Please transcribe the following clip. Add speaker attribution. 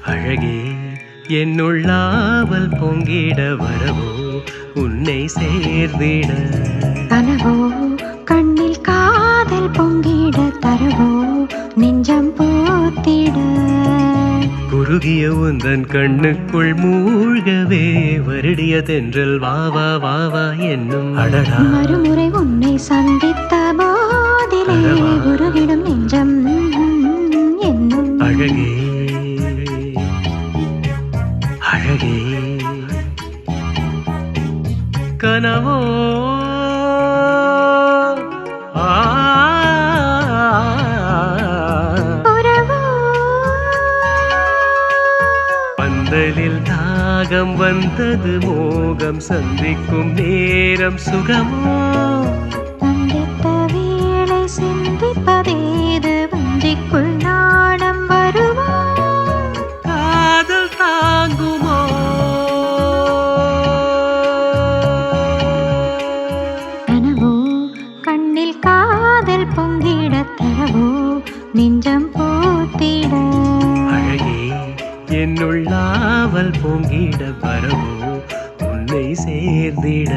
Speaker 1: அழகே என்னுள்ளாவல் பொங்கிட வரவோ உன்னை சேர்ந்திட
Speaker 2: கனவோ கண்ணில் காதல் பொங்கிட தரவோ நெஞ்சம் போத்திட
Speaker 1: குறுகிய உந்தன் கண்ணுக்குள் மூழ்கவே வருடிய தென்றல் வாவா வாவா என்னும் அடடா
Speaker 2: மறுமுறை உன்னை சந்தித்த போதிலே உருகிடும் நெஞ்சம் என்னும்
Speaker 1: அழகே அழகே கனவோ பந்தலில் தாகம் வந்தது மோகம் சந்திக்கும் நேரம் சுகமோ
Speaker 2: சந்தித்த வேளை சிந்திப்பதேது வஞ்சிக்குள் நாடம் வருவோ
Speaker 1: காதல் தாங்குமோ
Speaker 2: கனவோ கண்ணில் காதல் பொங்கிட தரவோ நெஞ்சம் போத்திட
Speaker 1: அழகே என்னுள்ளாவல் பொங்கிட வரவோ உன்னை சேர்ந்திட